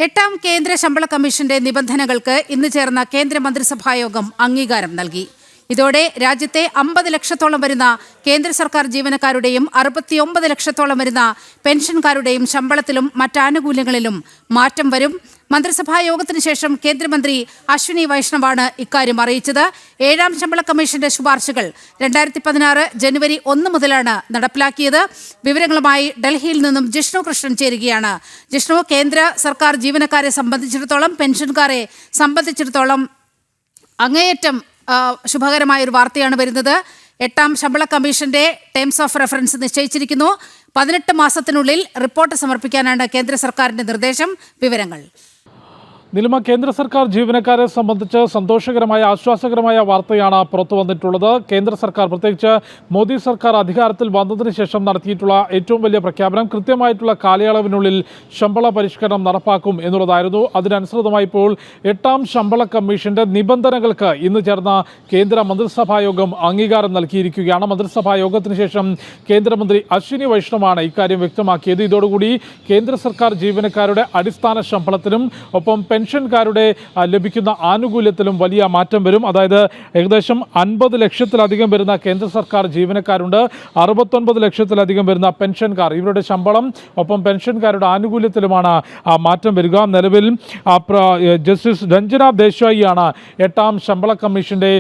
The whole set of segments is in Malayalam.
എട്ടാം കേന്ദ്ര ശമ്പള കമ്മീഷന്റെ നിബന്ധനകൾക്ക് ഇന്ന് ചേർന്ന കേന്ദ്ര മന്ത്രിസഭായോഗം അംഗീകാരം നൽകി. ഇതോടെ രാജ്യത്തെ 50 ലക്ഷത്തോളം വരുന്ന കേന്ദ്ര സർക്കാർ ജീവനക്കാരുടെയും 69 ലക്ഷത്തോളം വരുന്ന പെൻഷൻകാരുടെയും ശമ്പളത്തിലും മറ്റാനുകൂല്യങ്ങളിലും മാറ്റം വരും. മന്ത്രിസഭാ യോഗത്തിന് ശേഷം കേന്ദ്രമന്ത്രി അശ്വിനി വൈഷ്ണവാണ് ഇക്കാര്യം അറിയിച്ചത്. ഏഴാം ശമ്പള കമ്മീഷന്റെ ശുപാർശകൾ 2016 ജനുവരി 1 മുതലാണ് നടപ്പിലാക്കിയത്. വിവരങ്ങളുമായി ഡൽഹിയിൽ നിന്നും ജിഷ്ണു കൃഷ്ണൻ ചേരുകയാണ്. ജിഷ്ണു, കേന്ദ്ര സർക്കാർ ജീവനക്കാരെ സംബന്ധിച്ചിടത്തോളം, പെൻഷൻകാരെ സംബന്ധിച്ചിടത്തോളം അങ്ങേയറ്റം ശുഭകരമായ ഒരു വാർത്തയാണ് വരുന്നത്. എട്ടാം ശമ്പള കമ്മീഷന്റെ ടേംസ് ഓഫ് റെഫറൻസ് നിശ്ചയിച്ചിരിക്കുന്നു. 18 മാസത്തിനുള്ളിൽ റിപ്പോർട്ട് സമർപ്പിക്കാനാണ് കേന്ദ്ര സർക്കാരിന്റെ നിർദ്ദേശം. വിവരങ്ങൾ നിലമ കേന്ദ്ര സർക്കാർ ജീവനക്കാരെ സംബന്ധിച്ച് സന്തോഷകരമായ ആശ്വാസകരമായ വാർത്തയാണ് പുറത്തു വന്നിട്ടുള്ളത്. കേന്ദ്ര സർക്കാർ, പ്രത്യേകിച്ച് മോദി സർക്കാർ അധികാരത്തിൽ വന്നതിന് ശേഷം നടത്തിയിട്ടുള്ള ഏറ്റവും വലിയ പ്രഖ്യാപനം കൃത്യമായിട്ടുള്ള കാലയളവിനുള്ളിൽ ശമ്പള പരിഷ്കരണം നടപ്പാക്കും എന്നുള്ളതായിരുന്നു. അതിനനുസൃതമായി ഇപ്പോൾ എട്ടാം ശമ്പള കമ്മീഷന്റെ നിബന്ധനകൾക്ക് ഇന്ന് ചേർന്ന കേന്ദ്ര മന്ത്രിസഭാ യോഗം അംഗീകാരം നൽകിയിരിക്കുകയാണ്. മന്ത്രിസഭാ യോഗത്തിന് ശേഷം കേന്ദ്രമന്ത്രി അശ്വിനി വൈഷ്ണവാണ് ഇക്കാര്യം വ്യക്തമാക്കിയത്. ഇതോടുകൂടി കേന്ദ്ര സർക്കാർ ജീവനക്കാരുടെ അടിസ്ഥാന ശമ്പളത്തിലും ഒപ്പം പെൻഷൻകാരുടെ ലഭിക്കുന്ന ആനുകൂല്യത്തിലും വലിയ മാറ്റം വരും. അതായത് ഏകദേശം 50 ലക്ഷത്തിലധികം വരുന്ന കേന്ദ്ര സർക്കാർ ജീവനക്കാരുണ്ട്, 69 ലക്ഷത്തിലധികം വരുന്ന പെൻഷൻകാർ. ഇവരുടെ ശമ്പളം ഒപ്പം പെൻഷൻകാരുടെ ആനുകൂല്യത്തിലുമാണ് മാറ്റം വരിക. നിലവിൽ ജസ്റ്റിസ് രഞ്ജന ദേശായിയാണ് എട്ടാം ശമ്പള കമ്മീഷന്റെ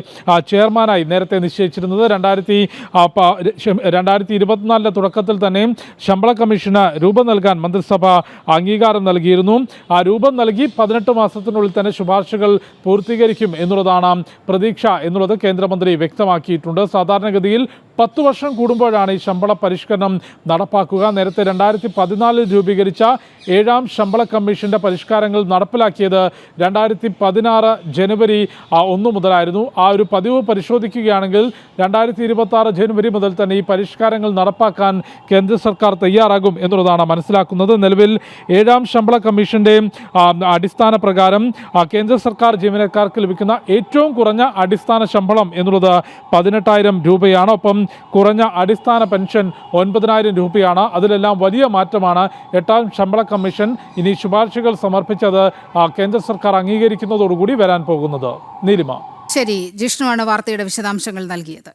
ചെയർമാനായി നേരത്തെ നിശ്ചയിച്ചിരുന്നത്. 2024 തുടക്കത്തിൽ തന്നെ ശമ്പള കമ്മീഷന് രൂപം നൽകാൻ മന്ത്രിസഭ അംഗീകാരം നൽകിയിരുന്നു. ആ രൂപം നൽകി 18 മാസത്തിനുള്ളിൽ തന്നെ ശുപാർശകൾ പൂർത്തീകരിക്കും എന്നുള്ളതാണ് പ്രതീക്ഷ എന്നുള്ളത് കേന്ദ്രമന്ത്രി വ്യക്തമാക്കിയിട്ടുണ്ട്. സാധാരണഗതിയിൽ 10 വർഷം കൂടുമ്പോഴാണ് ഈ ശമ്പള പരിഷ്കരണം നടപ്പാക്കുക. നേരത്തെ 2014 രൂപീകരിച്ച ഏഴാം ശമ്പള കമ്മീഷന്റെ പരിഷ്കാരങ്ങൾ നടപ്പിലാക്കിയത് 2016 ജനുവരി 1 മുതലായിരുന്നു. ആ ഒരു പതിവ് പരിശോധിക്കുകയാണെങ്കിൽ 2026 ജനുവരി മുതൽ തന്നെ ഈ പരിഷ്കാരങ്ങൾ നടപ്പാക്കാൻ കേന്ദ്ര സർക്കാർ തയ്യാറാകും എന്നുള്ളതാണ് മനസ്സിലാക്കുന്നത്. നിലവിൽ ഏഴാം ശമ്പള കമ്മീഷന്റെ അടിസ്ഥാന പ്രകാരം കേന്ദ്ര സർക്കാർ ജീവനക്കാർക്ക് ലഭിക്കുന്ന ഏറ്റവും കുറഞ്ഞ അടിസ്ഥാന ശമ്പളം എന്നുള്ളത് 18,000 രൂപയാണ്. ഒപ്പം കുറഞ്ഞ അടിസ്ഥാന പെൻഷൻ 9,000 രൂപയാണ്. അതിലെല്ലാം വലിയ മാറ്റമാണ് എട്ടാം ശമ്പള കമ്മീഷൻ ഇനി ശുപാർശകൾ സമർപ്പിച്ചത് കേന്ദ്ര സർക്കാർ അംഗീകരിക്കുന്നതോടുകൂടി വരാൻ പോകുന്നത്. നീലിമ. ശരി, ജിഷ്ണുവാണ് വാർത്തയുടെ വിശദാംശങ്ങൾ നൽകിയത്.